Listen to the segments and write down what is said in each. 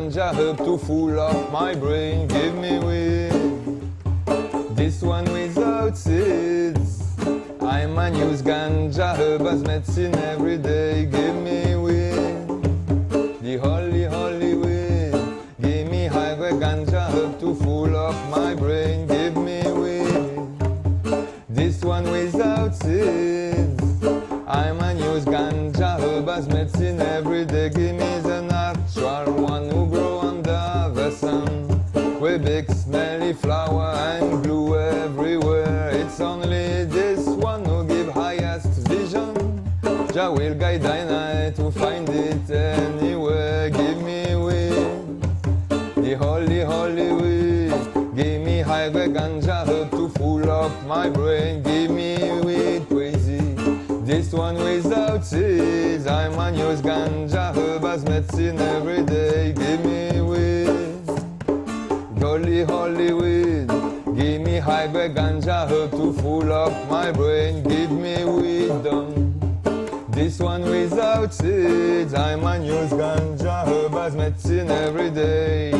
ganja herb to full up my brain. Give me weed, this one without seeds. I man use ganja herb as medicine every day. Give me weed, the holy weed. Give me high-grade ganja herb to full up my brain. Give me weed, this one without seeds. I man use ganja herb as medicine every day. Give me the natural one who grow under the sun, with big smelly flower and glue everywhere. It's only this one who give highest vision. Jah will guide thy night to find it anywhere. Give me weed, the holy weed. Give me high-grade ganja herb to full up my brain. Give me weed crazy, this one without seeds. I man use ganja herb as medicine every day. Give me weed, holy weed. Give me high-grade ganja herb to full up my brain. Give me weed done, this one without seeds. I man use ganja herb as medicine every day.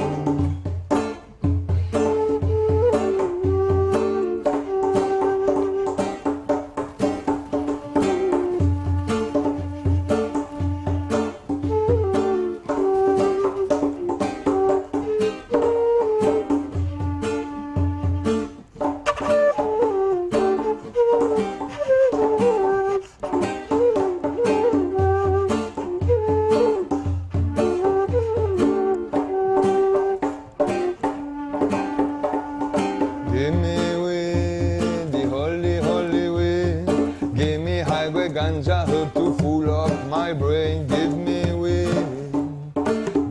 Give me weed, the holy weed. Give me high-grade ganja herb to full up my brain. Give me weed,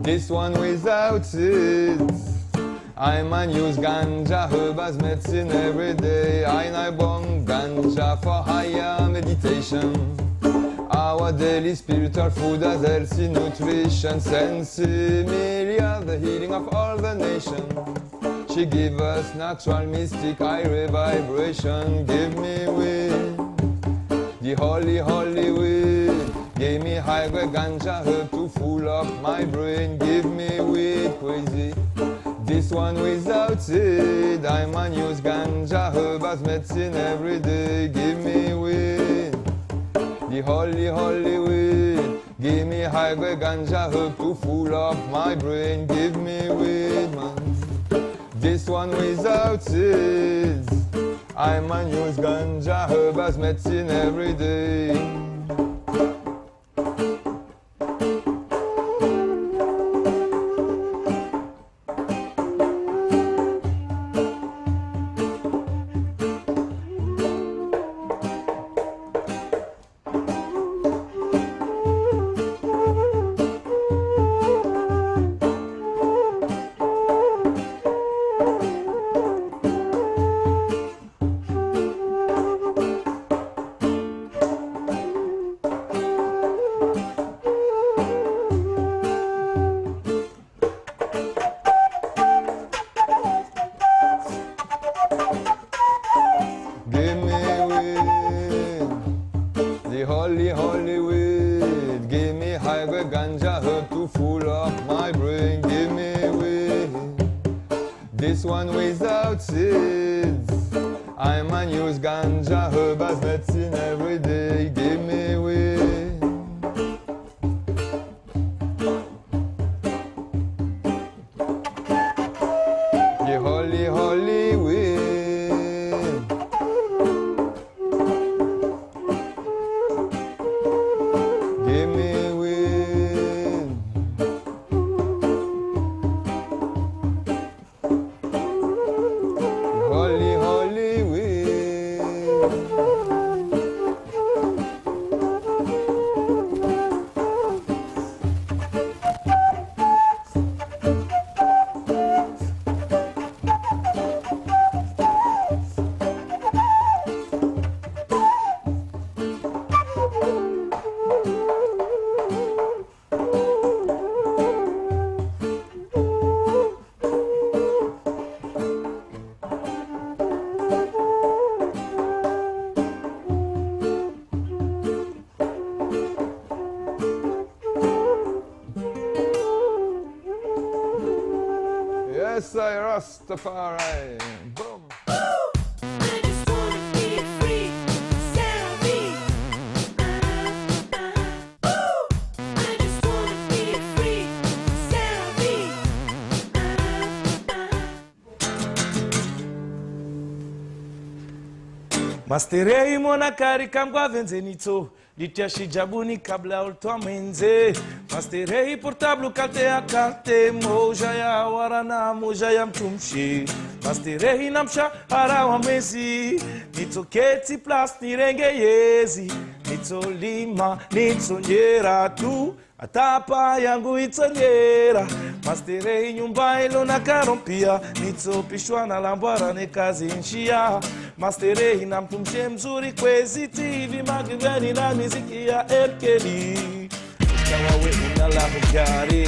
this one without seeds. I man use ganja herb as medicine every day. I bong ganja for higher meditation. Our daily spiritual food as healthy nutrition. Sensimilia, the healing of all the nation. She give us natural mystic high vibration. Give me weed, the holy weed. Give me high-grade ganja herb to full up my brain. Give me weed crazy, this one without seed. I man use ganja herb as medicine every day. Give me weed, the holy weed. Give me high-grade ganja herb to full up my brain. Give me weed, man, this one without seeds. I man use ganja herb as medicine every day. Holy weed. Give me high-grade ganja herb to full up my brain. Give me weed, this one without seeds. I man use ganja herb as medicine every day. Give me weed, the holy weed. Give me weed, holy weed. Rastafari. Boom. Masterei monakari kamgwa venzenito Litiashi jabuni kabla ultoa menze Masterei portablu kalte akante Moja ya warana moja ya mtumshi Masterei namsha harawa mezi Nito keti plas nirenge yezi Nito lima nito nyera tu Atapa yangu itonyera Masterei nyumba ilo na karompia Nito pishwa na lambwara ne kazi nshia Masterei na mtumshe mzuri kwezi TV magiveni na miziki ya Erkeli Kawawe unala mjari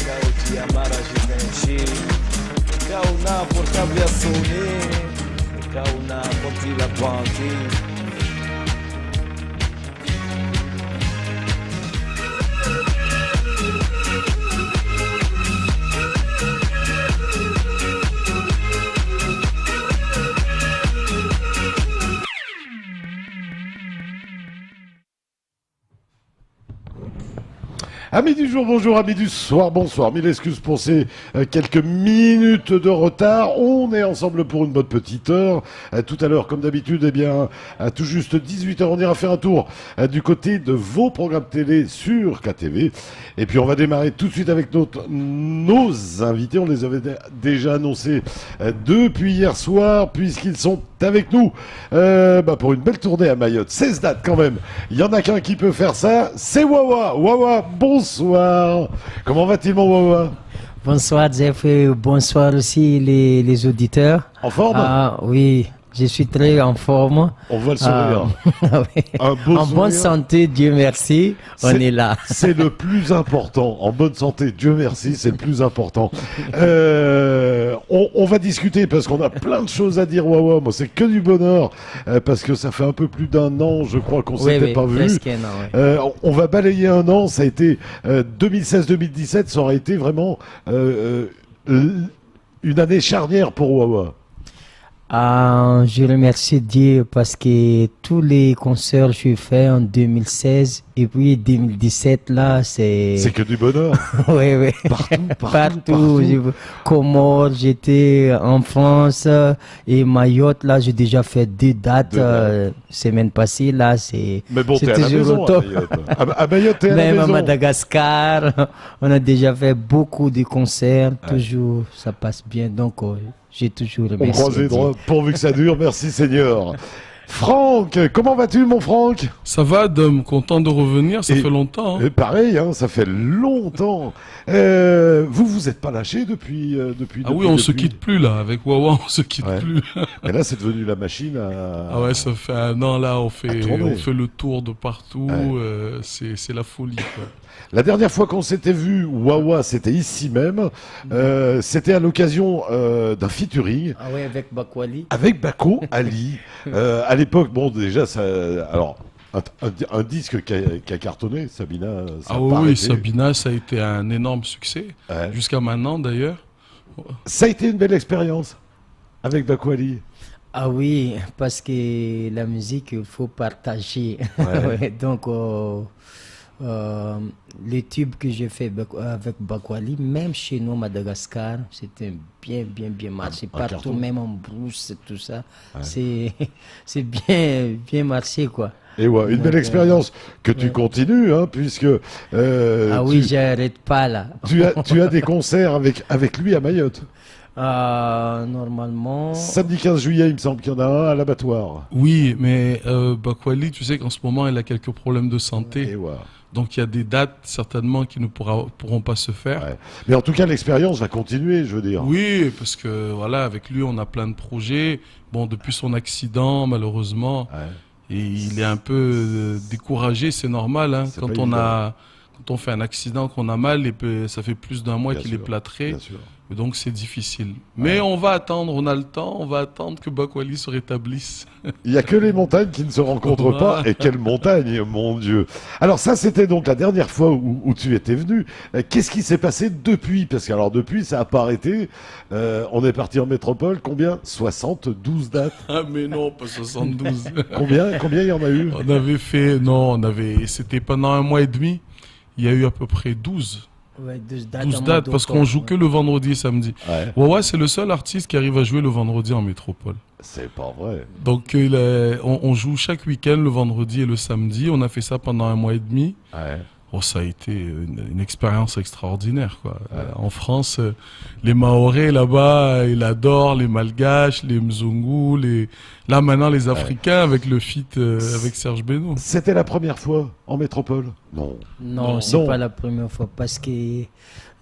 Kauti ya mara jivenshi Kauna portable ya Sony Kauna porti la banki Amis du jour, bonjour, amis du soir, bonsoir. Mille excuses pour ces quelques minutes de retard. On est ensemble pour une bonne petite heure. Tout à l'heure, comme d'habitude, eh bien, à tout juste 18h, on ira faire un tour du côté de vos programmes télé sur KTV. Et puis, on va démarrer tout de suite avec nos invités. On les avait déjà annoncés depuis hier soir, puisqu'ils sont avec nous pour une belle tournée à Mayotte. 16 dates quand même. Il y en a qu'un qui peut faire ça, c'est Wawa. Wawa, bonsoir. Comment va-t-il, mon Wawa? Bonsoir, Jeff, et bonsoir aussi les auditeurs. En forme? Ah oui, je suis très en forme. On voit le sourire. Oui. Un beau en sourire. bonne santé, Dieu merci, on est là. C'est le plus important. En bonne santé, Dieu merci, c'est le plus important. On va discuter parce qu'on a plein de choses à dire, Wawa. Moi, c'est que du bonheur parce que ça fait un peu plus d'un an, je crois, qu'on s'était pas vu. Presque un an, oui. On va balayer un an. Ça a été 2016-2017. Ça aurait été vraiment une année charnière pour Wawa. Je remercie Dieu parce que tous les concerts que j'ai fait en 2016 et puis 2017 là c'est que du bonheur. Oui, oui. Partout. Comores, j'étais en France et Mayotte là j'ai déjà fait 2 dates semaine passée là c'est. Mais bon, c'est t'es à la toujours maison au top. à Mayotte. À Mayotte, t'es à la Même maison. à Madagascar, on a déjà fait beaucoup de concerts. Toujours ça passe bien donc. J'ai toujours On remercié. croise les doigts, pourvu que ça dure, merci Seigneur. Franck, comment vas-tu mon Franck? Ça va, Dom, content de revenir, ça fait longtemps. Hein. Et pareil, hein, ça fait longtemps. Vous êtes pas lâché depuis Ah oui, on se quitte plus là, avec Wawa, on se quitte plus. Et là, c'est devenu la machine à... Ah ouais, ça fait un an là, on fait le tour de partout, Ouais. c'est la folie quoi. La dernière fois qu'on s'était vu, Wawa, c'était ici même. C'était à l'occasion d'un featuring. Ah oui, avec Bakwali. Avec Bako Ali. À l'époque, bon, déjà, ça... Alors... Un disque qui a cartonné, Sabina. Ça Ah a oui, pas oui, arrêté. Sabina, ça a été un énorme succès, jusqu'à maintenant d'ailleurs. Ça a été une belle expérience avec Bako Ali. Ah oui, parce que la musique, il faut partager. Ouais. Ouais, donc, les tubes que j'ai fait avec Bakwali, même chez nous, Madagascar, c'était bien marché. Un Partout, carton. même en brousse, tout ça. Ouais. C'est bien marché, quoi. Et ouais, une Donc, belle expérience que tu continues, hein, puisque ah oui, j'arrête pas là. tu as des concerts avec lui à Mayotte. Normalement. Samedi 15 juillet, il me semble qu'il y en a un à l'abattoir. Oui, mais Bakwali, tu sais qu'en ce moment, elle a quelques problèmes de santé. Et ouais. Donc il y a des dates certainement qui ne pourront pas se faire. Ouais. Mais en tout cas, l'expérience va continuer, je veux dire. Oui, parce que voilà, avec lui, on a plein de projets. Bon, depuis son accident, malheureusement, et il est un peu découragé, c'est normal. Hein, quand on fait un accident, qu'on a mal, et ça fait plus d'un mois Bien qu'il sûr, est plâtré. bien sûr. Donc c'est difficile. Mais on va attendre, on a le temps, on va attendre que Bakwali se rétablisse. Il n'y a que les montagnes qui ne se rencontrent pas. Et quelle montagne, mon Dieu. Alors ça, c'était donc la dernière fois où tu étais venu. Qu'est-ce qui s'est passé depuis? Parce que alors depuis, ça n'a pas arrêté. On est parti en métropole. Combien? 72 dates. Ah mais non, pas 72. Combien il y en a eu? On avait fait, non, c'était pendant 1 mois et demi. Il y a eu à peu près 12. Ouais, 12 dates, 12 dates parce qu'on joue que le vendredi et samedi. Ouais. Wawa, c'est le seul artiste qui arrive à jouer le vendredi en métropole. C'est pas vrai. Donc on joue chaque week-end le vendredi et le samedi. On a fait ça pendant 1 mois et demi. Ouais. Oh, ça a été une expérience extraordinaire, quoi. En France, les Mahorais là-bas, ils adorent les Malgaches, les Mzungu, là maintenant les Africains avec le feat avec Serge Beno. C'était la première fois en métropole? Non. Non, c'est pas la première fois parce que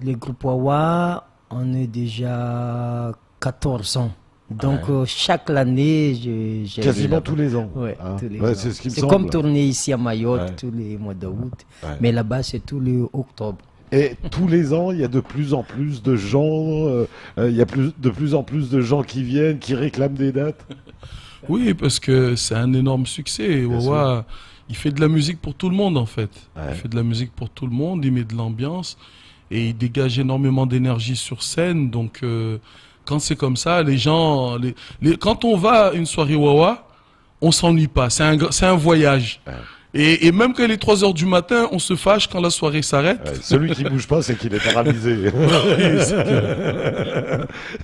le groupe Wawa, on est déjà 14 ans. Donc chaque année, j'ai Quasiment tous les ans. Ouais, Hein. tous les Ouais, ans. c'est ce qui me C'est semble. comme tourner ici à Mayotte Ouais. tous les mois d'août. Ouais. Mais là-bas, c'est tous les octobre. Et tous les ans, il y a de plus en plus de gens, il y a de plus en plus de gens qui viennent, qui réclament des dates. Oui, parce que c'est un énorme succès. Wawa, il fait de la musique pour tout le monde, en fait. Ouais. Il fait de la musique pour tout le monde, il met de l'ambiance et il dégage énormément d'énergie sur scène. Donc, quand c'est comme ça, les gens, quand on va à une soirée Wawa, on s'ennuie pas. C'est un voyage. Ouais. Et même quand il est 3 heures du matin, on se fâche quand la soirée s'arrête. Celui qui bouge pas, c'est qu'il est paralysé.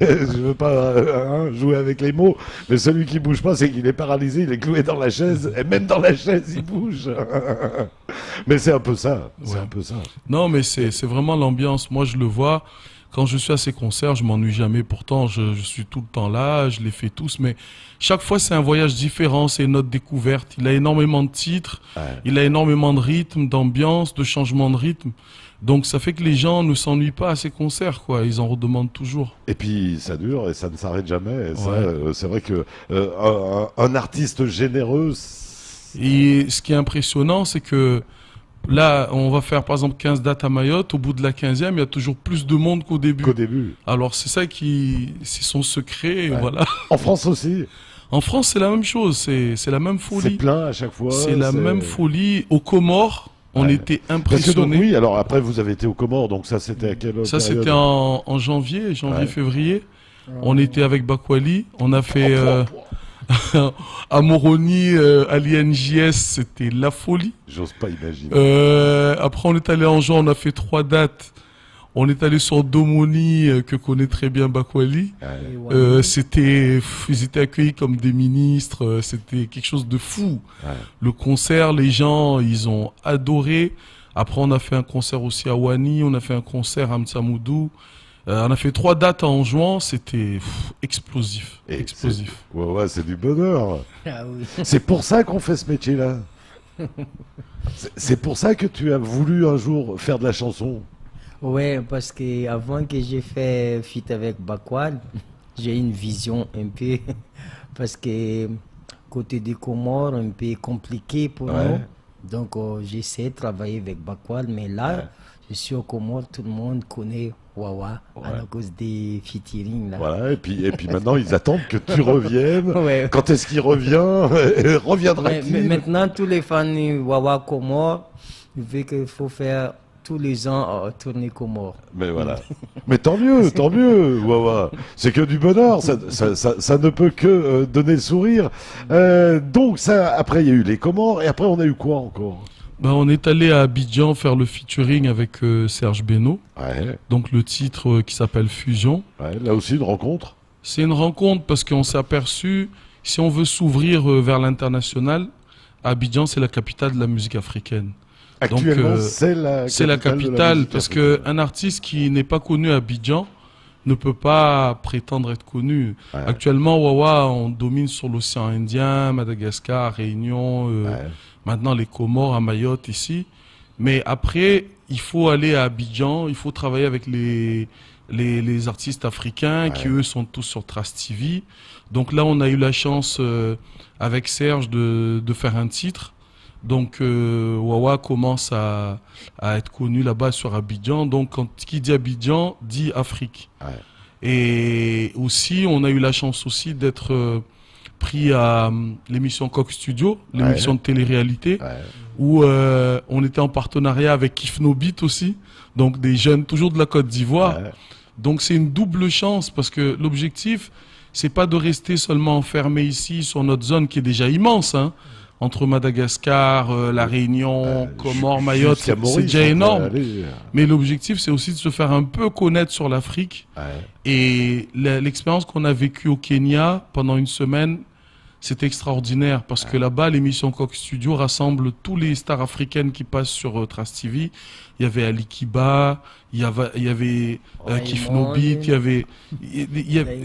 Je veux pas jouer avec les mots, mais celui qui bouge pas, c'est qu'il est paralysé, il est cloué dans la chaise, et même dans la chaise, il bouge. Mais c'est un peu ça. C'est Ouais. un peu ça. Non, mais c'est vraiment l'ambiance. Moi, je le vois. Quand je suis à ces concerts, je m'ennuie jamais. Pourtant, je suis tout le temps là, je les fais tous. Mais chaque fois, c'est un voyage différent, c'est une autre découverte. Il a énormément de titres, il a énormément de rythme, d'ambiance, de changement de rythme. Donc, ça fait que les gens ne s'ennuient pas à ces concerts, quoi. Ils en redemandent toujours. Et puis ça dure et ça ne s'arrête jamais. Et ça, Ouais. c'est vrai que un artiste généreux. Et ce qui est impressionnant, c'est que là, on va faire par exemple 15 dates à Mayotte. Au bout de la 15e, il y a toujours plus de monde qu'au début. Qu'au début. Alors, c'est ça c'est son secret, et Ouais. voilà. En France aussi. En France, c'est la même chose, c'est la même C'est folie. plein à chaque fois. C'est la même folie. Aux Comores, on Ouais. était Parce que donc, impressionnés. oui, alors après vous avez été aux Comores, donc ça c'était à quelle Ça, période? c'était en janvier, Ouais. février. On était avec Bakwali. On a fait à Moroni, à l'INJS, c'était la folie. J'ose pas imaginer. Après, on est allé en juin, on a fait 3 dates. On est allé sur Domoni, que connaît très bien Bakwali. Et voilà. Ils étaient accueillis comme des ministres. C'était quelque chose de fou. Ouais. Le concert, les gens, ils ont adoré. Après, on a fait un concert aussi à Wani. On a fait un concert à Mtsamoudou. On a fait 3 dates en juin. C'était explosif. Et Explosif. Ouais, c'est du bonheur. Ah oui. C'est pour ça qu'on fait ce métier-là. C'est pour ça que tu as voulu un jour faire de la chanson. Ouais, parce que avant que j'ai fait feat avec Bakwal, j'ai une vision un peu parce que côté des Comores un peu compliqué pour Ouais. nous. Donc j'ai essayé de travailler avec Bakwal, mais là Ouais. je suis aux Comores, tout le monde connaît Wawa à cause des featuring là. Voilà, et puis maintenant ils attendent que tu reviennes. Ouais. Quand est-ce qu'il revient? Mais Reviendra-t-il? maintenant tous les fans de Wawa Comores, ils veulent qu'il faut faire tous les ans tourner Comores. Mais voilà. Mais tant mieux, Wawa. C'est que du bonheur, ça ne peut que donner le sourire. Donc ça, après il y a eu les Comores, et après on a eu quoi encore? Ben, on est allé à Abidjan faire le featuring avec Serge Beno. Ouais, Donc le titre qui s'appelle Fusion. ouais, là aussi une rencontre. C'est une rencontre parce qu'on s'est aperçu, si on veut s'ouvrir vers l'international, Abidjan, c'est la capitale de la musique africaine. Actuellement, Donc, c'est la C'est la de la capitale musique parce africaine. qu'un artiste qui n'est pas connu à Abidjan ne peut pas prétendre être connu. Ouais. Actuellement, Wawa, on domine sur l'océan Indien, Madagascar, Réunion, Ouais. maintenant les Comores, à Mayotte ici. Mais après, il faut aller à Abidjan, il faut travailler avec les artistes africains qui, eux, sont tous sur Trace TV. Donc là, on a eu la chance, avec Serge, de faire un titre Donc Wawa commence à être connu là-bas sur Abidjan. Donc qui dit Abidjan dit Afrique. Ouais. Et aussi, on a eu la chance aussi d'être pris à l'émission Coq Studio, l'émission de télé-réalité, où on était en partenariat avec Kifno Beat aussi, donc des jeunes toujours de la Côte d'Ivoire. Donc c'est une double chance parce que l'objectif, c'est pas de rester seulement enfermé ici sur notre zone qui est déjà immense, hein, entre Madagascar, la Réunion, Comores, Mayotte, c'est déjà énorme. Mais l'objectif, c'est aussi de se faire un peu connaître sur l'Afrique. Et l'expérience qu'on a vécue au Kenya pendant une semaine, c'est extraordinaire parce que là-bas, l'émission Coq Studio rassemble tous les stars africaines qui passent sur Trace TV. Il y avait Ali Kiba, il y avait Kifno Beat, il y avait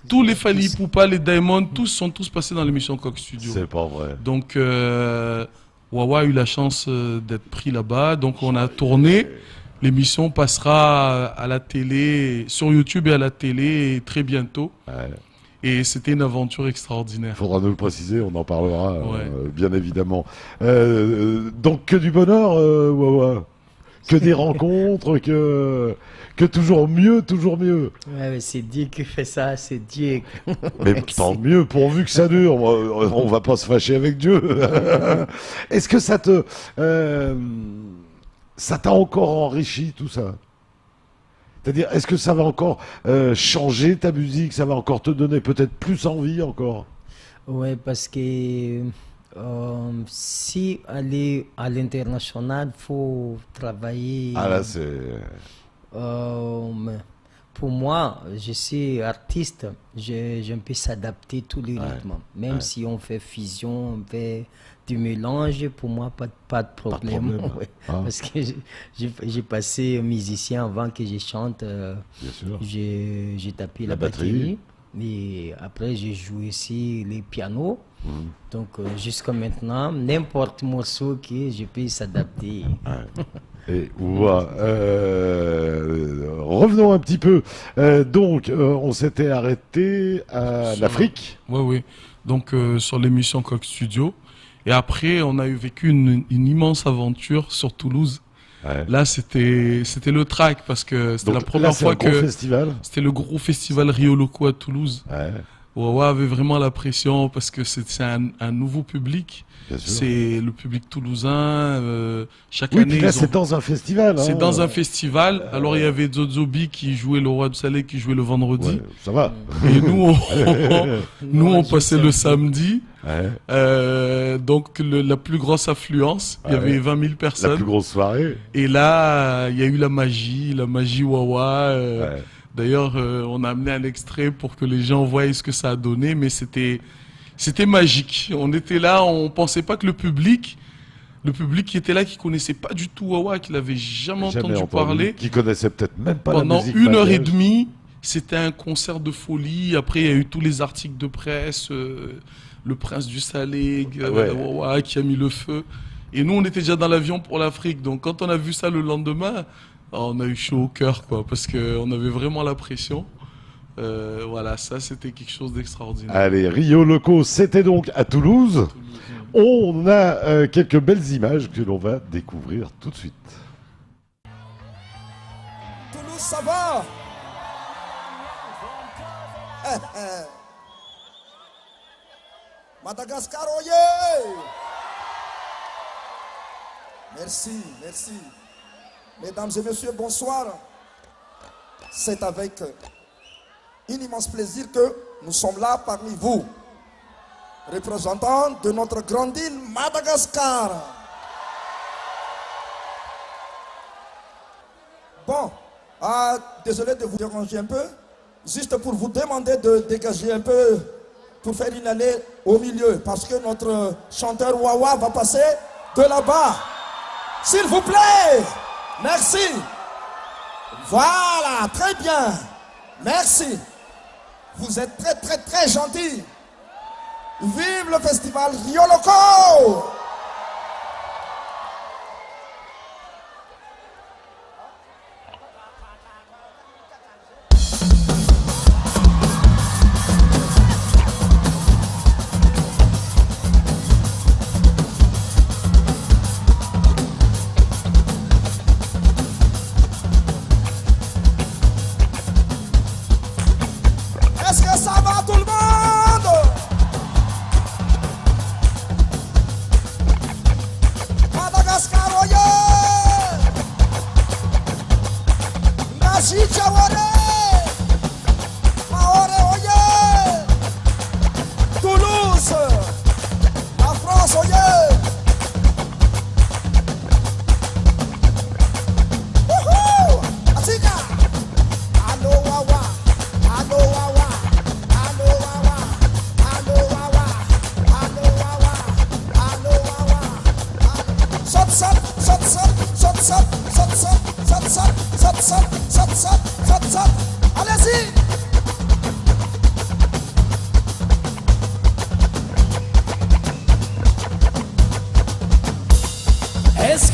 tous les Fally Ipupa, les Diamond, sont tous passés dans l'émission Coq Studio. C'est pas vrai. Donc Wawa a eu la chance d'être pris là-bas. Donc on a tourné. L'émission passera à la télé, sur YouTube et à la télé très bientôt. Et c'était une aventure extraordinaire. Il faudra nous le préciser, on en parlera, bien évidemment. Donc que du bonheur, Wawa. Que des rencontres, que toujours mieux, toujours mieux. Ouais, c'est Dieu qui fait ça, c'est Dieu. Mais tant mieux, pourvu que ça dure. On va pas se fâcher avec Dieu. Est-ce que ça t'a encore enrichi tout ça? C'est-à-dire, est-ce que ça va encore changer ta musique? Ça va encore te donner peut-être plus envie encore? Ouais, parce que si aller à l'international, faut travailler. Ah là, c'est... Pour moi, je suis artiste, je peux s'adapter tous les rythmes. Même si on fait fusion, on fait du mélange, pour moi, pas de problème. Parce que j'ai passé musicien avant que je chante. Bien sûr. J'ai tapé la batterie. Et après, j'ai joué aussi les pianos. Donc, jusqu'à maintenant, n'importe morceau que je peux s'adapter. Et revenons un petit peu. Donc, on s'était arrêté à l'Afrique. Oui. Donc, sur l'émission Coq Studio. Et après, on a vécu une immense aventure sur Toulouse. Là, c'était le track parce que c'était la première fois que c'était le gros festival Rio Loco à Toulouse. Wawa avait vraiment la pression parce que c'est un nouveau public. C'est le public toulousain. Chaque année, là, c'est dans un festival. C'est dans un festival. Alors, il y avait Zozobi qui jouait le Roi de Salé, qui jouait le vendredi. Ça va. Et nous, on passait le samedi. Donc, la plus grosse affluence. Il y avait 20 000 personnes. La plus grosse soirée. Et là, il y a eu la magie Wawa. D'ailleurs, on a amené un extrait pour que les gens voient ce que ça a donné, mais c'était magique. On était là, on pensait pas que le public qui était là, qui connaissait pas du tout Wawa, qui l'avait jamais entendu parler, qui connaissait peut-être même pas pendant la musique. Pendant 1h30, c'était un concert de folie. Après, il y a eu tous les articles de presse, le prince du Salé, Wawa qui a mis le feu. Et nous, on était déjà dans l'avion pour l'Afrique. Donc, quand on a vu ça le lendemain, on a eu chaud au cœur, parce qu'on avait vraiment la pression. Voilà, ça, c'était quelque chose d'extraordinaire. Allez, Rio Loco, c'était donc à Toulouse. On a quelques belles images que l'on va découvrir tout de suite. Toulouse, ça va? Madagascar, oh yeah! Merci. Mesdames et messieurs, bonsoir. C'est avec un immense plaisir que nous sommes là parmi vous, représentants de notre grande île Madagascar. Bon, désolé de vous déranger un peu, juste pour vous demander de dégager un peu pour faire une allée au milieu, parce que notre chanteur Wawa va passer de là-bas. S'il vous plaît, merci. Voilà, très bien. Merci. Vous êtes très gentils. Vive le festival Rio Loco!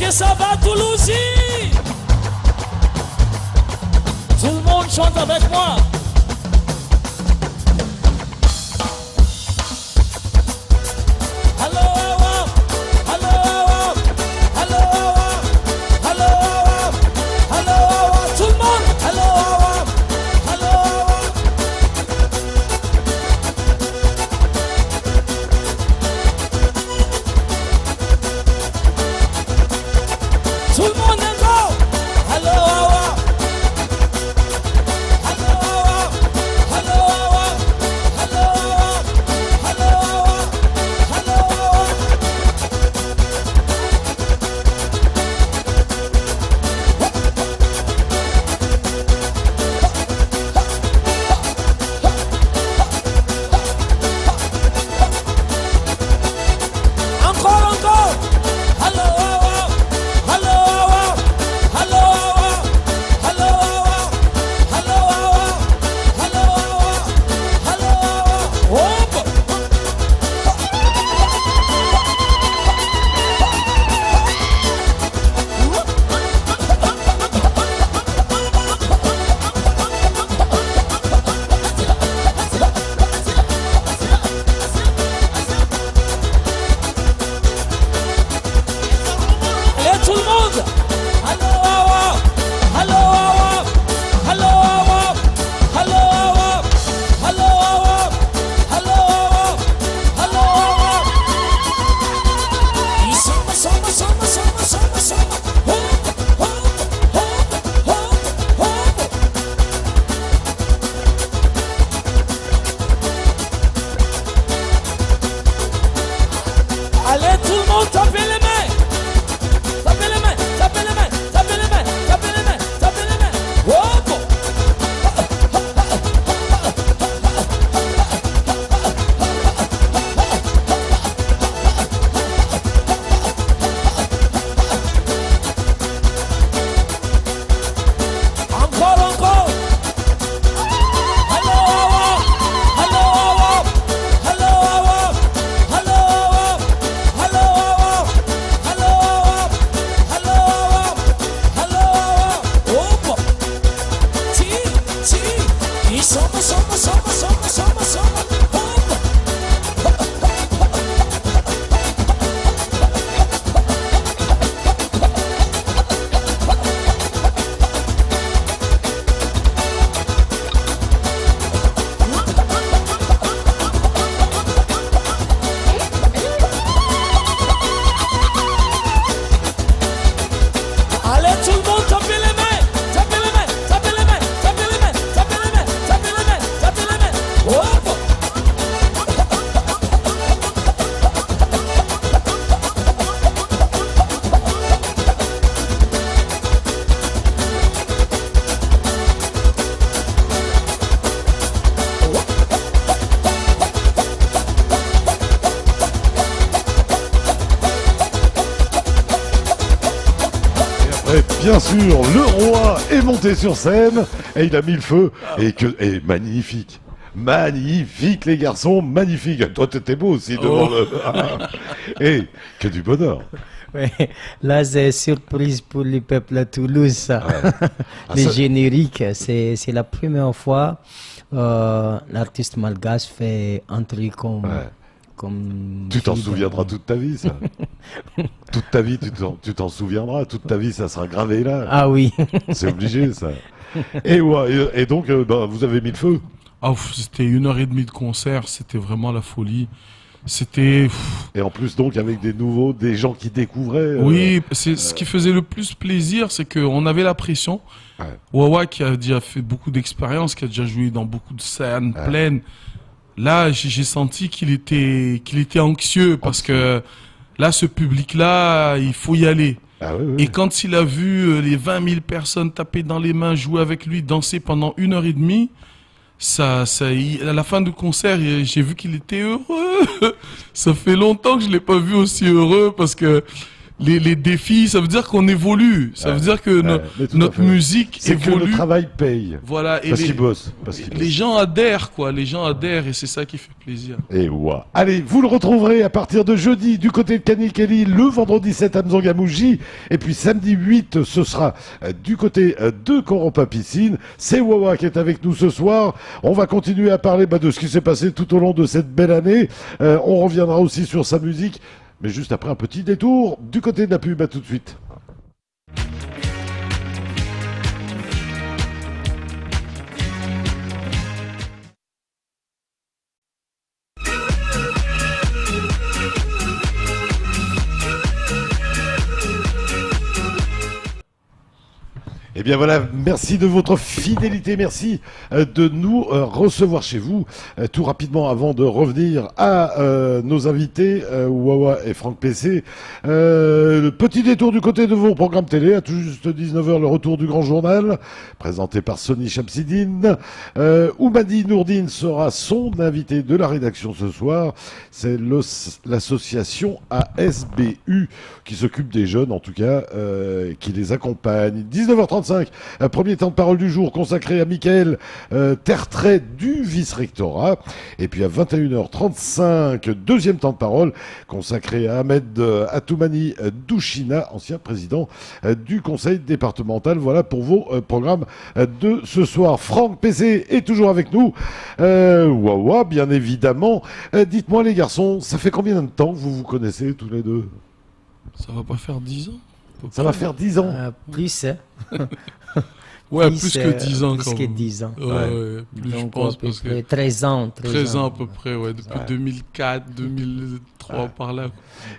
que ça va Toulouse? Tout le monde chante avec moi. Hello, hello, hello, hello, hello, tout le monde. Hello, hello. Tout le monde est go. Hello, hello, hello, hello, hello, hello. Encore, encore. Hello, hello, hello, hello, hello, hello, hello. Hop. Allez tout le monde. Hello, hello, hello, hello, hello, hello, hello. Et samba, samba, samba, samba, samba, samba. Hop, hop, hop, hop, hop. Allez tout le monde, tapez les mains. Tapez les mains, tapez les mains, tapez les mains, tapez les mains, tapez les mains. Hop. Encore, encore. Hello, hello, hello, hello, hello, hello, hello, hop. Ti, ti. E samba, samba, samba, samba, samba, samba. Hop. Allez tout le monde, tapez les mains, tapez les mains, tapez les mains, tapez les mains, tapez les mains, tapez les mains, tapez les mains. Hop. Et bien sûr, le roi est monté sur scène et il a mis le feu. Et magnifique. Magnifique, les garçons, magnifique. Toi, t'étais beau aussi devant le. Et que du bonheur. Ouais, là, c'est surprise pour le peuple à Toulouse, ça. Le ça- générique, c'est la première fois l'artiste malgache fait entrer comme. Ouais. Comme Tu t'en fille souviendras dans- toute ta vie, ça. Toute ta vie, tu t'en souviendras. Toute ta vie, ça sera gravé là. Ah oui. C'est obligé, ça. Et, ouais, et donc, vous avez mis le feu. Ah, c'était 1h30 de concert, c'était vraiment la folie. C'était... Et en plus, donc, avec des nouveaux, des gens qui découvraient. Oui, c'est ce qui faisait le plus plaisir, c'est qu'on avait la pression. Ouais. Wawa qui a déjà fait beaucoup d'expérience, qui a déjà joué dans beaucoup de scènes pleines. Là, j'ai senti qu'il était anxieux parce que là, ce public-là, il faut y aller. Ah oui, oui. Et quand il a vu les 20 000 personnes taper dans les mains, jouer avec lui, danser pendant 1h30, à la fin du concert, j'ai vu qu'il était heureux. Ça fait longtemps que je l'ai pas vu aussi heureux parce que les défis, ça veut dire qu'on évolue. Ça veut dire que mais tout à notre fait. musique C'est que évolue. le travail paye. Voilà. Et Parce qu'ils bossent. les gens adhèrent, quoi. Les gens adhèrent et c'est ça qui fait plaisir. Et ouais. Allez, vous le retrouverez à partir de jeudi du côté de Kanikeli, le vendredi 7 à Mzongamouji, et puis samedi 8, ce sera du côté de Coropa Piscine. C'est Wawa qui est avec nous ce soir. On va continuer à parler de ce qui s'est passé tout au long de cette belle année. On reviendra aussi sur sa musique, mais juste après un petit détour du côté de la pub. À tout de suite. Eh bien voilà, merci de votre fidélité, merci de nous recevoir chez vous. Tout rapidement, avant de revenir à nos invités, Wawa et Franck PC, le petit détour du côté de vos programmes télé, à tout juste 19h, le retour du grand journal, présenté par Sonny Chamsidine. Oumadi Nourdine sera son invité de la rédaction ce soir. C'est l'association ASBU qui s'occupe des jeunes, en tout cas, qui les accompagne. 19h35. Premier temps de parole du jour consacré à Michael Tertrais du vice-rectorat. Et puis à 21h35, deuxième temps de parole consacré à Ahmed Atoumani Douchina, ancien président du conseil départemental. Voilà pour vos programmes de ce soir. Franck PC est toujours avec nous. Wawa, bien évidemment. Dites-moi les garçons, ça fait combien de temps que vous vous connaissez tous les deux? Ça va pas faire 10 ans? Ça va faire 10 ans. Plus, hein. Ouais, plus que 10 ans plus quand que même. 10 ans. Ouais, plus, Donc, je pense, à peu parce près que 13 ans. 13 ans à peu près, ouais, depuis 2004, 2003, par là.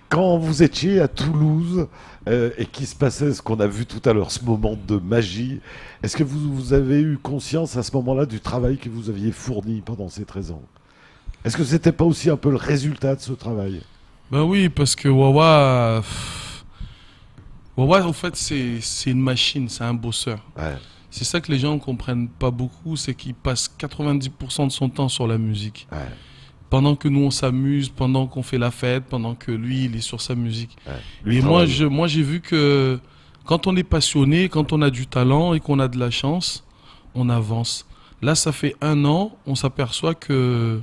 Quand vous étiez à Toulouse et qu'il se passait ce qu'on a vu tout à l'heure, ce moment de magie, est-ce que vous avez eu conscience à ce moment-là du travail que vous aviez fourni pendant ces 13 ans? Est-ce que c'était pas aussi un peu le résultat de ce travail? Ben oui, parce que Wawa, en fait, c'est une machine, c'est un bosseur. Ouais. C'est ça que les gens ne comprennent pas beaucoup, c'est qu'il passe 90% de son temps sur la musique. Ouais. Pendant que nous, on s'amuse, pendant qu'on fait la fête, pendant que lui, il est sur sa musique. Ouais. Lui, Et il moi, travaille. j'ai vu que quand on est passionné, quand on a du talent et qu'on a de la chance, on avance. Là, ça fait 1 an, on s'aperçoit que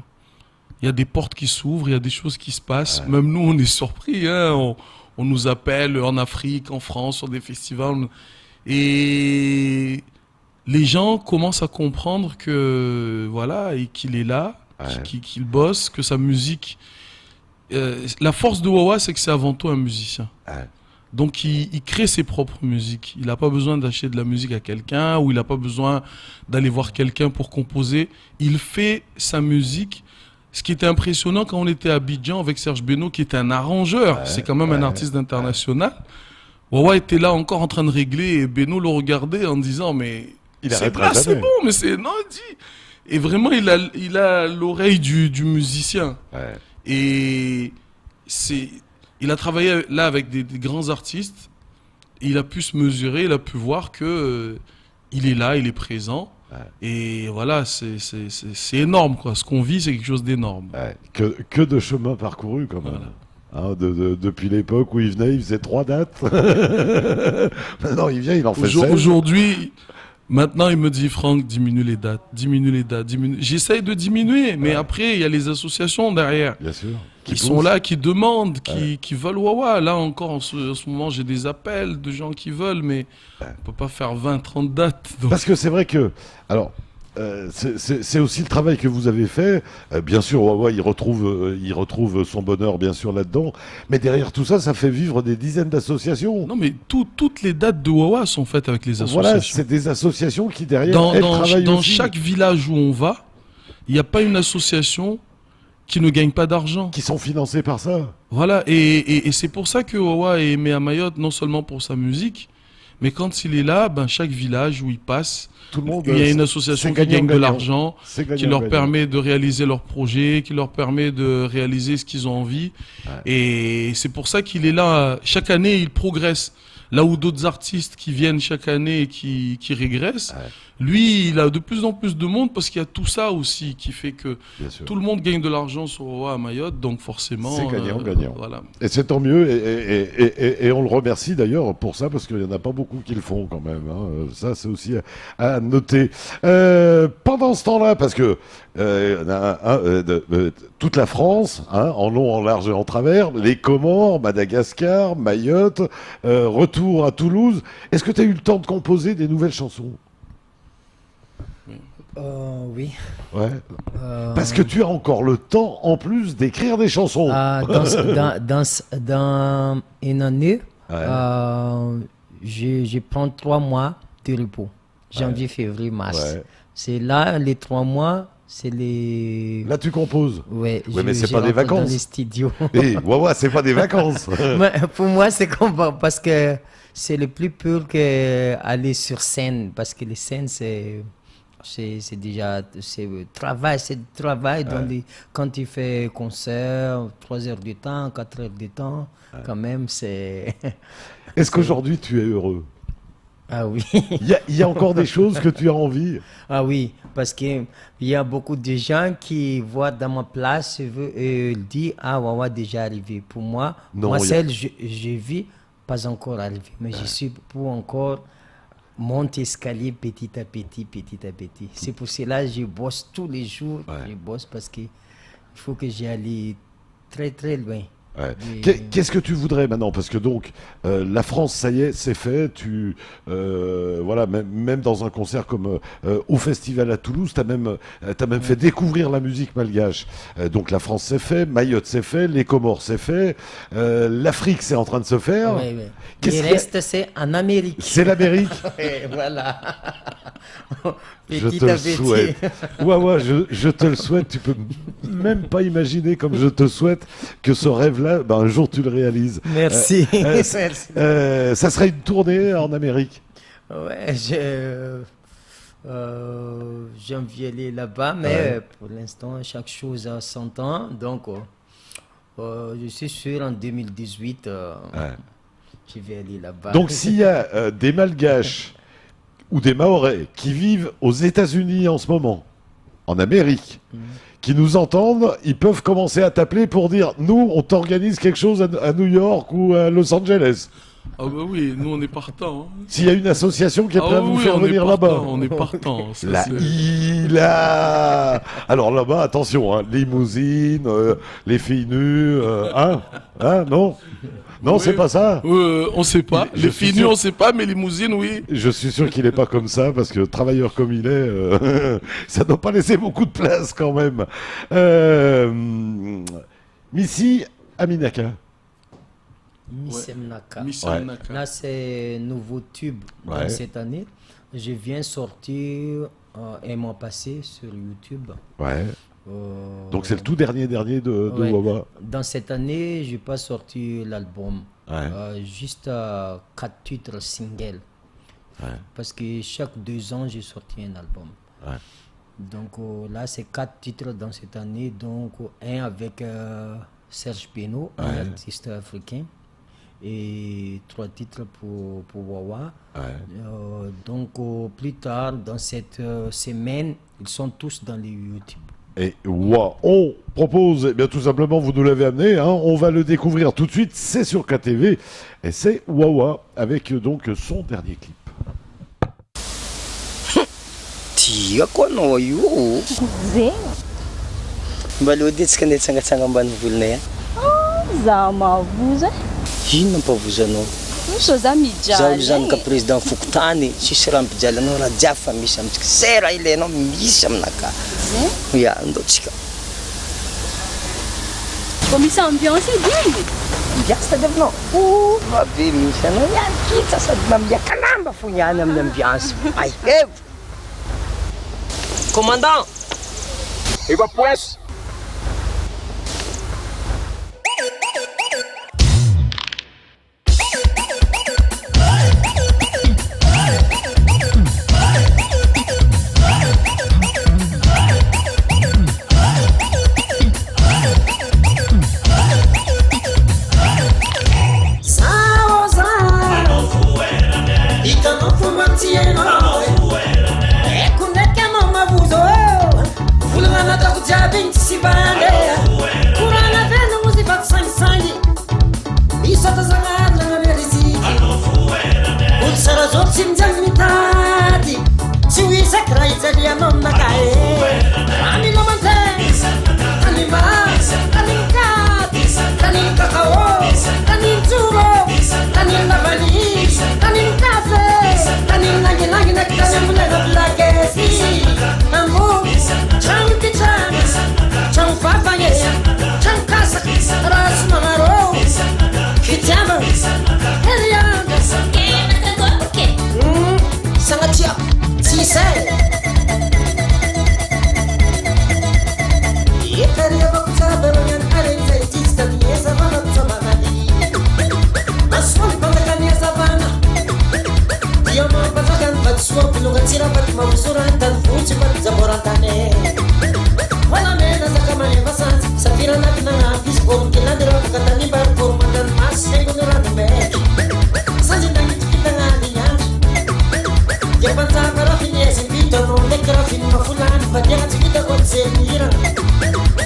il y a des portes qui s'ouvrent, il y a des choses qui se passent. Ouais. Même nous, on est surpris. Hein. On nous appelle en Afrique, en France, sur des festivals. Et les gens commencent à comprendre que voilà, et qu'il est là, Ouais. qu'il bosse, que sa musique. La force de Wawa, c'est que c'est avant tout un musicien. Ouais. Donc il crée ses propres musiques. Il n'a pas besoin d'acheter de la musique à quelqu'un ou il n'a pas besoin d'aller voir quelqu'un pour composer. Il fait sa musique. Ce qui était impressionnant quand on était à Abidjan avec Serge Beno, qui était un arrangeur, c'est quand même un artiste international. Wawa était là encore en train de régler et Beno le regardait en disant mais Il c'est arrêtera là, c'est jamais. bon, mais c'est non, il dit. Et vraiment il a l'oreille du musicien. Ouais. Et il a travaillé là avec des grands artistes. Et il a pu se mesurer, il a pu voir que il est là, il est présent. Ouais. Et voilà, c'est énorme, quoi. Ce qu'on vit, c'est quelque chose d'énorme. Ouais. Que de chemin parcouru quand même. Hein, depuis l'époque où il venait, il faisait 3 dates. Maintenant, il vient, il en fait 16. Aujourd'hui, maintenant, il me dit, Franck, diminue les dates, diminue les dates, diminue. J'essaye de diminuer, mais après, il y a les associations derrière. Bien sûr. Qui sont là, qui demandent, qui veulent Wawa. Là encore, en ce moment, j'ai des appels de gens qui veulent, mais on peut pas faire 20, 30 dates. Donc. Parce que c'est vrai que... Alors, c'est aussi le travail que vous avez fait. Bien sûr, Wawa, il retrouve son bonheur, bien sûr, là-dedans. Mais derrière tout ça, ça fait vivre des dizaines d'associations. Non, mais toutes les dates de Wawa sont faites avec les associations. Voilà, c'est des associations qui, derrière, elles travaillent dans aussi. chaque village où on va, il n'y a pas une association qui ne gagne pas d'argent. Qui sont financées par ça. Voilà, et c'est pour ça que Wawa est aimé à Mayotte, non seulement pour sa musique, Mais quand il est là, chaque village où il passe, Tout le monde, il y a une association c'est qui gagne de gagnant-gagnant. l'argent, C'est qui gagnant-gagnant. leur permet de réaliser leurs projets, qui leur permet de réaliser ce qu'ils ont envie. Et c'est pour ça qu'il est là. Chaque année, il progresse. Là où d'autres artistes qui viennent chaque année et qui régressent, lui, il a de plus en plus de monde parce qu'il y a tout ça aussi qui fait que Bien sûr. tout le monde gagne de l'argent sur Wawa à Mayotte, donc forcément... C'est gagnant-gagnant. Voilà. Et c'est tant mieux, et on le remercie d'ailleurs pour ça, parce qu'il n'y en a pas beaucoup qui le font quand même. Hein. Ça, c'est aussi à noter. Pendant ce temps-là, parce que toute la France, en long, en large et en travers, les Comores, Madagascar, Mayotte, retour à Toulouse, est-ce que tu as eu le temps de composer des nouvelles chansons ? Oui. Ouais. Parce que tu as encore le temps, en plus, d'écrire des chansons. Dans une année, Ouais. je prends 3 mois de repos. Janvier, février, mars. Ouais. C'est là, les 3 mois, c'est les... Là, tu composes. Ouais, mais c'est je pas des rentre vacances. Dans les studios. Et Wawa, c'est pas des vacances. Mais pour moi, c'est comme parce que c'est le plus pur qu'aller sur scène. Parce que les scènes, c'est déjà c'est du travail. Quand tu fais concert, 3 heures de temps, 4 heures de temps, quand même, c'est... Est-ce qu'aujourd'hui, tu es heureux ? Ah oui. Il y a encore des choses que tu as envie. Ah oui, parce qu'il y a beaucoup de gens qui voient dans ma place et disent « Ah, Wawa déjà arrivé ». Pour moi, Non, moi il y a- seul, je vis pas encore arrivé. Mais je suis pour encore monter escalier petit à petit, petit à petit. C'est pour cela que je bosse tous les jours. Ouais. Je bosse parce qu'il faut que j'y aille très très loin. Ouais. Oui. Qu'est-ce que tu voudrais maintenant ? Parce que donc, la France, ça y est, c'est fait. Voilà, même dans un concert comme au festival à Toulouse, tu as même fait découvrir la musique malgache. Donc la France, c'est fait. Mayotte, c'est fait. Les Comores, c'est fait. L'Afrique, c'est en train de se faire. Ouais, ouais. Qu'est-ce Le qu'il y a- reste, c'est en Amérique. C'est l'Amérique. Et voilà. Je Petit te à le petit. souhaite. Ouais, je te le souhaite. Tu peux même pas imaginer comme je te souhaite que ce rêve-là, un jour tu le réalises. Merci. Merci. Ça serait une tournée en Amérique. Ouais, j'aime bien aller là-bas, mais pour l'instant, chaque chose a son temps. Donc, je suis sûr en 2018, je vais aller là-bas. Donc s'il y a des Malgaches ou des Mahorais qui vivent aux États-Unis en ce moment, en Amérique, qui nous entendent, ils peuvent commencer à t'appeler pour dire « Nous, on t'organise quelque chose à New York ou à Los Angeles ». Ah bah oui, nous on est partants. Hein. S'il y a une association qui est Ah prête à vous oui, faire on est venir partant, là-bas. on est partant. Ça, La c'est- Ila. Alors là-bas, attention, limousine, les filles nues, non, non, Oui. c'est pas ça. On sait pas. Je Les suis filles nues, sûr- on sait pas, mais limousine, oui. Je suis sûr qu'il n'est pas comme ça, parce que travailleur comme il est, ça ne doit pas laisser beaucoup de place quand même. Missy Aminaka. Missemnaka. Missy Ouais. Aminaka. Là, c'est un nouveau tube Ouais. dans cette année. Je viens sortir un mois passé sur YouTube. Ouais. Euh, Donc c'est le tout dernier de ouais. Wawa. Dans cette année, je n'ai pas sorti l'album. Ouais. Juste 4 titres singles. Ouais. Parce que chaque 2 ans, j'ai sorti un album. Ouais. Donc là, c'est 4 titres dans cette année. Donc un avec Serge Peno, Ouais. un artiste africain. Et 3 titres pour Wawa. Ouais. Donc plus tard, dans cette semaine, ils sont tous dans les YouTube. Et Wawa, on propose, eh bien tout simplement, vous nous l'avez amené, on va le découvrir tout de suite, c'est sur KTV, et c'est Wawa, avec donc son dernier clip. Tiako anao io. Zegny Mba aleo dia tsika andeha hitsangatsanga ambanivolonay any. za mavoza Inona ampavozanao? so za Zaho mijaly zanaka président Fokotany, tsisy raha mipijaly anao raha jiaby fa misy amintsika. Zay raha ilainao misy aminaka. Ya, andao tsika. ko misy ambiance edy Ambiance tady aminao. Vabe misy anao ihany kita sady mamiaka lamba fo ihany amin'ny ambiance. Ay, evo. Commandant. Evacuez! seria non nakae ani no mante ani mas ani kat ani kakao ani churo ani navani ani cafe ani nagi nagi nakani mulera blagesi amu chang chang fafaye chang kasa ras mamaro kitama helianda sangat siap sisa Italia baksa baruyan arin sa itista niya sa mga tsamamali Aswang pangkakan niya sa bana Dia mga patakan bagswang pilungan sila ba't mausuran dan fuji ba't zaboran tane Wala mena sa kamali masas sa pira natin ng abis Kung kinadira kakatani bar kurman dan mas Nengunuran ng mek Sanjin ang itikita nga niyan Japan sa karafin niya si Vito Nung nekrafin mafulan Padyangan si kita kwan sa nira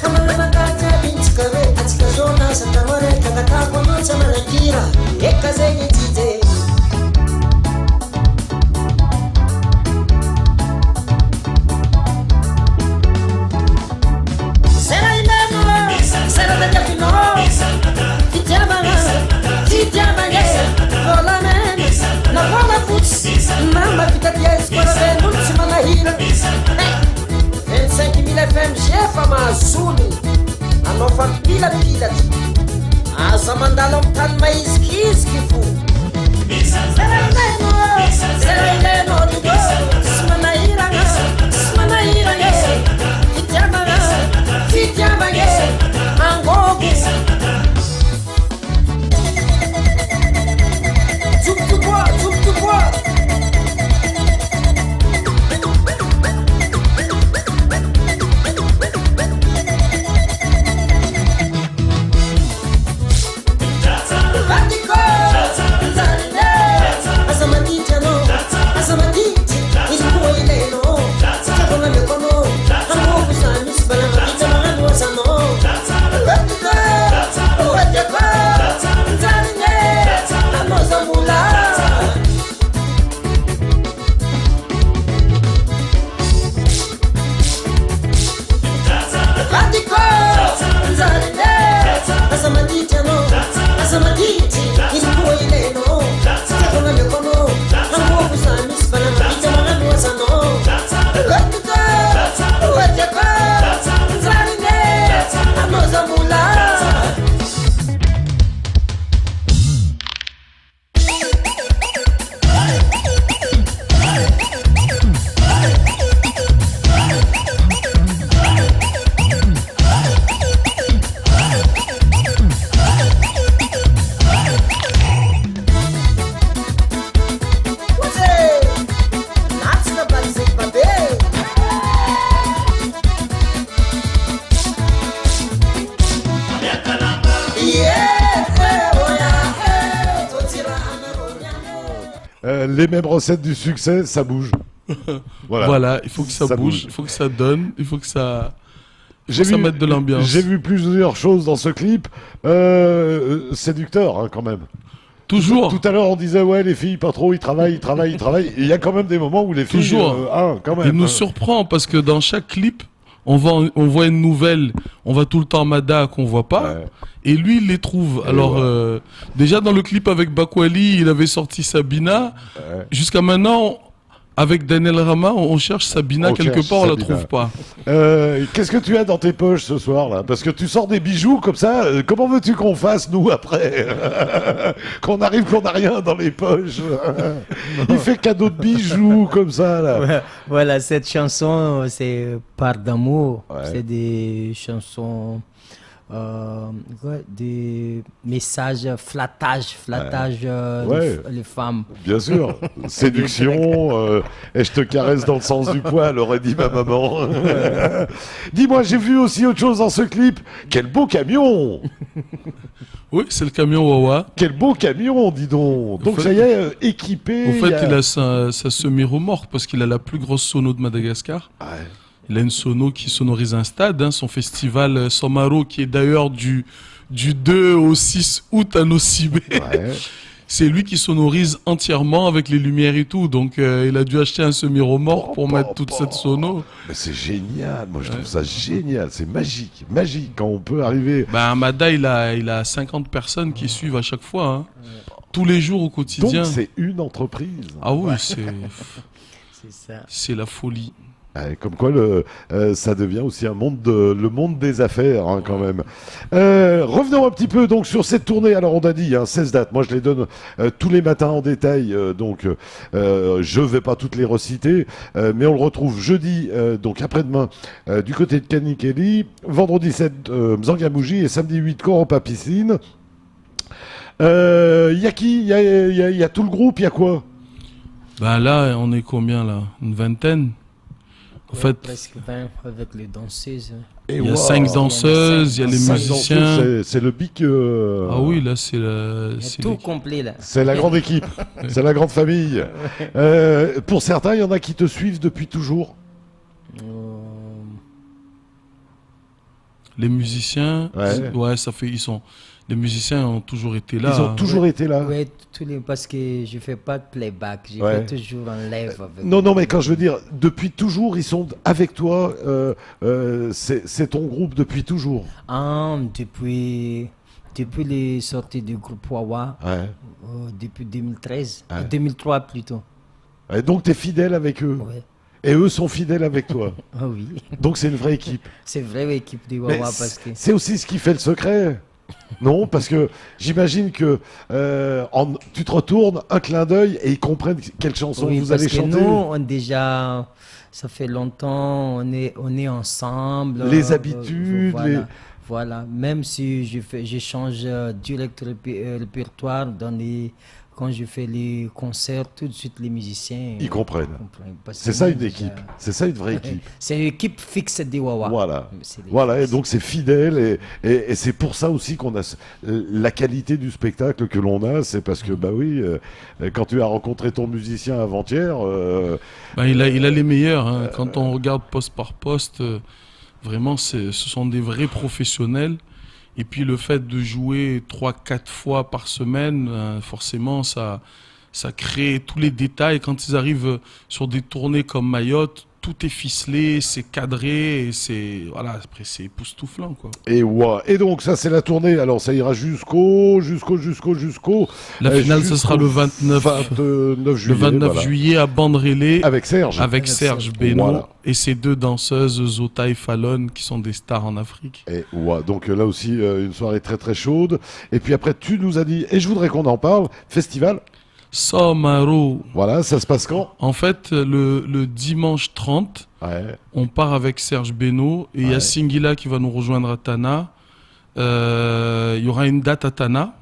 Kamala magkata binchikare At si kazona sa tamare Kakatako nun sa malakira Ekaze ni tite Sera inano Sera da Giappino Kitiama ye Vola men Na vola putz Mamba vita di escola Ben l'ultima la hira 25.000 FM chefa mazuni Hanao fampilapilatra Asa mandalo amin'ny tany maizikiziky fo Zera ileno rigo Sy manahiragna Sy manahiragna Fitiavagna Angogo Tup-tupoa Les mêmes recettes du succès, ça bouge. Voilà, il faut que ça bouge, il faut que ça donne, il faut que ça... mette de l'ambiance. J'ai vu plusieurs choses dans ce clip. Séducteur, hein, quand même. Toujours. Tout à l'heure, on disait, ouais, les filles, pas trop, ils travaillent. Et il y a quand même des moments où les filles... Toujours. Quand même. Il nous surprend parce que dans chaque clip, on voit une nouvelle, on voit tout le temps Mada qu'on voit pas. Ouais. Et lui, il les trouve. Et alors, déjà dans le clip avec Bakwali, il avait sorti Sabina. Ouais. Jusqu'à maintenant... Avec Daniel Rama, on cherche Sabina quelque part, on la trouve pas. Qu'est-ce que tu as dans tes poches ce soir là? Parce que tu sors des bijoux comme ça. Comment veux-tu qu'on fasse nous après? Qu'on arrive qu'on n'a rien dans les poches. Il fait cadeau de bijoux comme ça là. Ouais, voilà, cette chanson c'est Part d'amour. Ouais. C'est des chansons. Des messages flattage les femmes. Bien sûr, séduction, et je te caresse dans le sens du poil, aurait dit ma maman. Dis-moi, j'ai vu aussi autre chose dans ce clip. Quel beau camion! Oui, c'est le camion Wawa. Quel beau camion, dis donc. Donc ça y est, équipé. En fait, il a sa semi-remorque parce qu'il a la plus grosse sono de Madagascar. Ouais. Il a une sono qui sonorise un stade, hein, son festival Somaro, qui est d'ailleurs du 2 au 6 août à Nocibé. Ouais. c'est lui qui sonorise entièrement avec les lumières et tout. Donc, il a dû acheter un semi-remorque pour mettre toute cette sono. Mais c'est génial. Moi, je trouve ça génial. C'est magique. Magique quand on peut arriver. Ben, Amada, il a 50 personnes qui suivent à chaque fois. Hein. Tous les jours au quotidien. Donc, c'est une entreprise. Ah oui, C'est ça. c'est la folie. Comme quoi, ça devient aussi le monde des affaires, hein, quand même. Revenons un petit peu donc sur cette tournée. Alors, on a dit 16 dates. Moi, je les donne tous les matins en détail. Donc, je vais pas toutes les reciter, mais on le retrouve jeudi, donc après-demain, du côté de Kanikeli, vendredi 7 Mzangamouji et samedi 8 Koropa Piscine. Y a qui? Y a tout le groupe. Y a quoi? Ben là, on est combien là? Une vingtaine? En fait, presque 20 avec les danseuses. Il y a 5 danseuses, il y a les musiciens. C'est le big. Ah oui, là, c'est tout complet là. C'est la grande équipe, c'est la grande famille. Pour certains, il y en a qui te suivent depuis toujours. Les musiciens, ouais, ça fait, les musiciens ont toujours été là. Ils ont toujours été là. Oui, parce que je fais pas de playback, je fais toujours un live avec. Non, mais quand je veux dire, depuis toujours, ils sont avec toi. C'est ton groupe depuis toujours. Depuis les sorties du groupe Wawa, depuis 2013, 2003 plutôt. Et donc, tu es fidèle avec eux. Ouais. Et eux sont fidèles avec toi. Ah oui. Donc, c'est une vraie équipe. C'est une vraie équipe de Wawa parce que. C'est aussi ce qui fait le secret. Non, parce que j'imagine que tu te retournes, un clin d'œil, et ils comprennent quelle chanson vous allez chanter. Nous, ça fait longtemps, on est ensemble. Les habitudes, voilà. Même si je change direct répertoire quand je fais les concerts, tout de suite les musiciens. Ils comprennent. C'est ça une équipe. C'est ça une vraie équipe. C'est une équipe fixe des Wawa. Voilà. Et donc c'est fidèle et c'est pour ça aussi qu'on a la qualité du spectacle que l'on a. C'est parce que quand tu as rencontré ton musicien avant-hier, il a les meilleurs. Hein. Quand on regarde poste par poste, vraiment ce sont des vrais professionnels. Et puis le fait de jouer 3-4 fois par semaine, forcément, ça crée tous les détails. Quand ils arrivent sur des tournées comme Mayotte, tout est ficelé, c'est cadré, et après c'est époustouflant, quoi. Et donc ça c'est la tournée. Alors ça ira jusqu'au. La finale, ce sera le 29 juillet. Le 29 juillet à Bandrélé. Avec Serge. Avec Serge Beno et ses 2 danseuses, Zota et Fallon, qui sont des stars en Afrique. Et donc là aussi une soirée très très chaude. Et puis après tu nous as dit, et je voudrais qu'on en parle, festival. Somaro. Voilà, ça se passe quand? En fait, le dimanche 30, on part avec Serge Beno et il y a Singila qui va nous rejoindre à Tana. Il y aura une date à Tana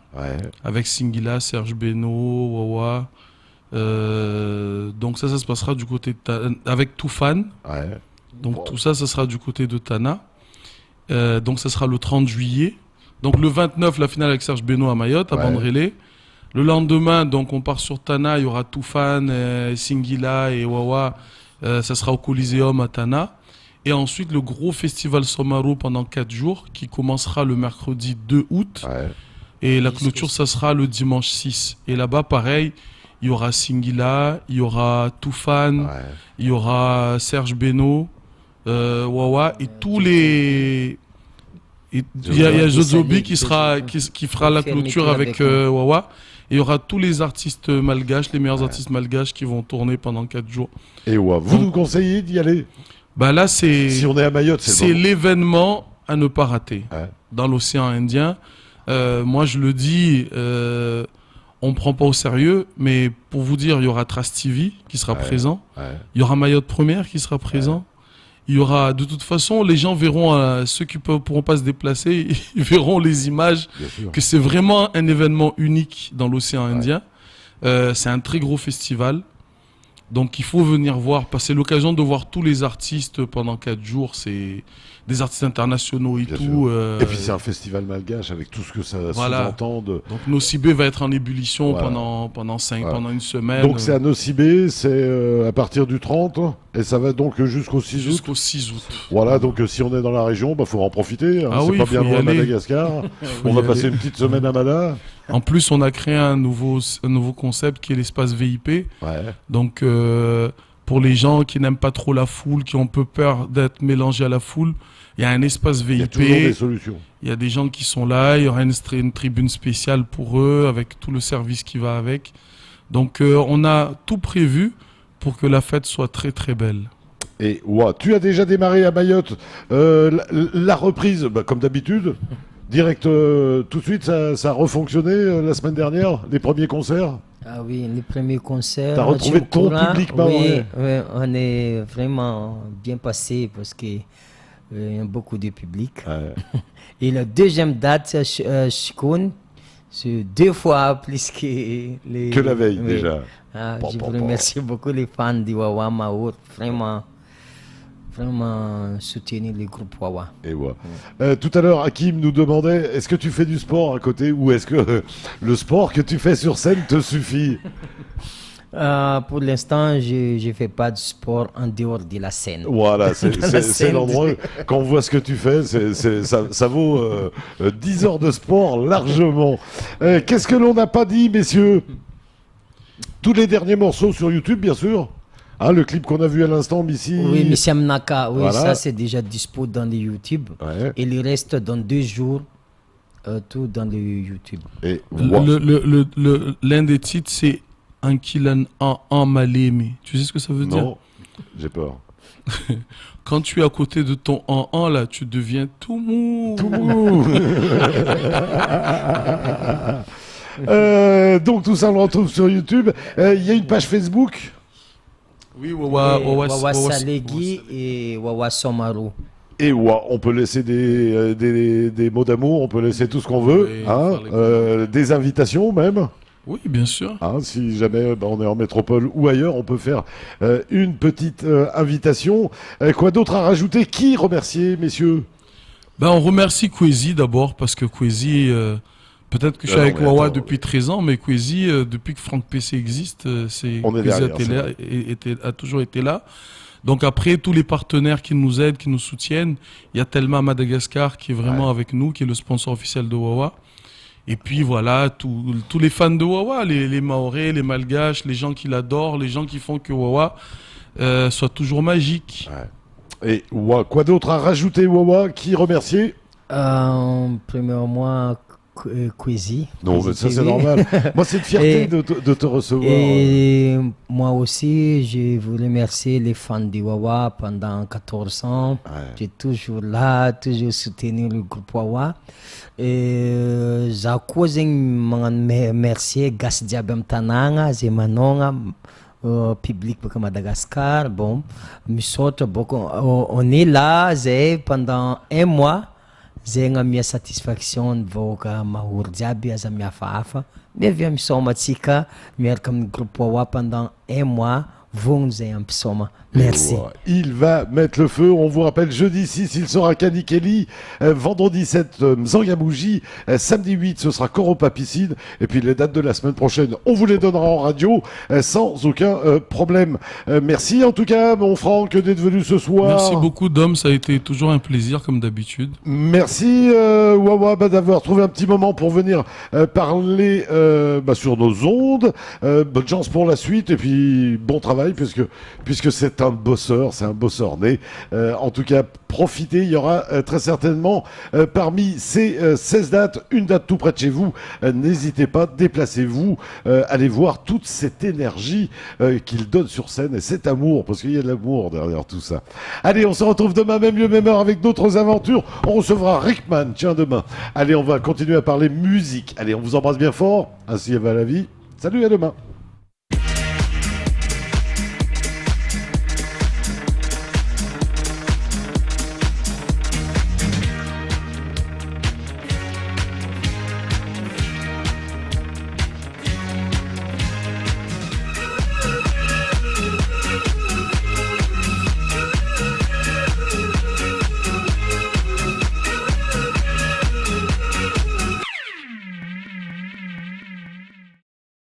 avec Singila, Serge Beno, Wawa. Donc ça se passera du côté de Tana, avec Toufan. Donc tout ça sera du côté de Tana. Donc ça sera le 30 juillet. Donc le 29, la finale avec Serge Beno à Mayotte, à Bandrélé. Le lendemain, donc on part sur Tana, il y aura Toufan, Singila et Wawa, ça sera au Coliseum à Tana. Et ensuite le gros festival Somaro pendant 4 jours qui commencera le mercredi 2 août. Et la clôture, ça sera le dimanche 6. Et là-bas, pareil, il y aura Singila, il y aura Toufan, il y aura Serge Beno, Wawa et tous les... Il y a Jozobi qui fera la clôture avec Wawa. Et il y aura tous les artistes malgaches, les meilleurs artistes malgaches qui vont tourner pendant 4 jours. Et vous nous conseillez d'y aller? Là, si on est à Mayotte, c'est l'événement à ne pas rater dans l'océan Indien. Moi, je le dis, on ne prend pas au sérieux, mais pour vous dire, il y aura Trace TV qui sera présent. Il y aura Mayotte Première qui sera présent. Il y aura, de toute façon, les gens verront, ceux qui ne pourront pas se déplacer, ils verront les images, que c'est vraiment un événement unique dans l'océan Indien. C'est un très gros festival. Donc il faut venir voir, passer l'occasion de voir tous les artistes pendant 4 jours. C'est des artistes internationaux et tout. Et puis c'est un festival malgache avec tout ce que ça sous-entend. Donc Nocibé va être en ébullition pendant une semaine. Donc c'est à Nocibé, c'est à partir du 30 et ça va donc jusqu'au 6 août. Jusqu'au 6 août. Voilà, donc si on est dans la région, faut en profiter. Hein, c'est pas bien loin à Madagascar. On va passer une petite semaine à Mada. En plus, on a créé un nouveau concept qui est l'espace VIP. Ouais. Donc, pour les gens qui n'aiment pas trop la foule, qui ont peu peur d'être mélangés à la foule, il y a un espace VIP. Il y a toujours des solutions. Il y a des gens qui sont là. Il y aura une tribune spéciale pour eux, avec tout le service qui va avec. Donc, on a tout prévu pour que la fête soit très, très belle. Et tu as déjà démarré à Mayotte la reprise, comme d'habitude. Direct, tout de suite, ça a refonctionné la semaine dernière, les premiers concerts. Ah oui, les premiers concerts. T'as retrouvé ton public mahorais. Oui, on est vraiment bien passé parce qu'il y a beaucoup de public. Ouais. Et la deuxième date, Chikoun, c'est 2 fois plus que la veille, déjà. Je vous remercie beaucoup les fans du Wawa Mahour, vraiment soutenir le groupe Wawa. Et tout à l'heure, Hakim nous demandait, est-ce que tu fais du sport à côté ou est-ce que le sport que tu fais sur scène te suffit? Pour l'instant, je ne fais pas de sport en dehors de la scène. Voilà, c'est l'endroit, quand on voit ce que tu fais, ça vaut 10 heures de sport largement. Qu'est-ce que l'on n'a pas dit, messieurs? Tous les derniers morceaux sur YouTube, bien sûr. Hein, le clip qu'on a vu à l'instant, Missy. Oui, Missy Amnaka, oui, voilà. Ça c'est déjà dispo dans le YouTube. Ouais. Et il reste dans 2 jours, tout dans le YouTube. Et l'un des titres, c'est Ankilan en Malemi. Tu sais ce que ça veut dire? Non, j'ai peur. Quand tu es à côté de ton en là, tu deviens tout mou. Tout mou. Donc tout ça on le retrouve sur YouTube. Il y a une page Facebook. Oui, Wawa Salegi et Wawa Somaru. Et on peut laisser des mots d'amour, on peut laisser tout ce qu'on veut, Oui, hein, des invitations même. Oui, bien sûr. Hein, si jamais on est en métropole ou ailleurs, on peut faire une petite invitation. Quoi d'autre à rajouter? Qui remercier, messieurs? On remercie Kwezi d'abord, parce que Kwezi, peut-être que je suis avec Wawa depuis 13 ans, mais Kwezi, depuis que Franck PC existe, Kwezi a toujours été là. Donc après, tous les partenaires qui nous aident, qui nous soutiennent, il y a Telma Madagascar qui est vraiment avec nous, qui est le sponsor officiel de Wawa. Et puis voilà, tous les fans de Wawa, les Mahorais, les Malgaches, les gens qui l'adorent, les gens qui font que Wawa soit toujours magique. Ouais. Et quoi d'autre à rajouter, Wawa? Qui remercier? Premièrement, Kwezi. Non, mais ça c'est normal. Moi, c'est une fierté de te recevoir. Et moi aussi, je voulais remercier les fans de Wawa pendant 14 ans. Ouais. J'étais toujours là, toujours soutenu le groupe Wawa. Et j'ai remercié Gas Diabem Tananga, Zemanonga, public pour Madagascar. Bon, on est là pendant 1 mois. J'ai eu satisfaction de voir Mahour Diaby à Miafafa. Mais viens me somatika, mais comme groupe Wawa pendant 1 mois, vous un psoma. Merci. Il va mettre le feu. On vous rappelle, jeudi 6, il sera Kanikeli. Vendredi 7, Mzangamouji. Samedi 8, ce sera Koropa Piscine. Et puis les dates de la semaine prochaine, on vous les donnera en radio sans aucun problème. Merci en tout cas, mon Franck, d'être venu ce soir. Merci beaucoup, Dom. Ça a été toujours un plaisir, comme d'habitude. Merci, Wawa, d'avoir trouvé un petit moment pour venir parler sur nos ondes. Bonne chance pour la suite. Et puis, bon travail, puisque c'est un bosseur, c'est un bosseur né. En tout cas, profitez, il y aura très certainement parmi ces 16 dates, une date tout près de chez vous. N'hésitez pas, déplacez-vous, allez voir toute cette énergie qu'il donne sur scène et cet amour, parce qu'il y a de l'amour derrière tout ça. Allez, on se retrouve demain, même lieu, même heure, avec d'autres aventures. On recevra Rickman, tiens, demain. Allez, on va continuer à parler musique. Allez, on vous embrasse bien fort, ainsi va la vie. Salut, à demain.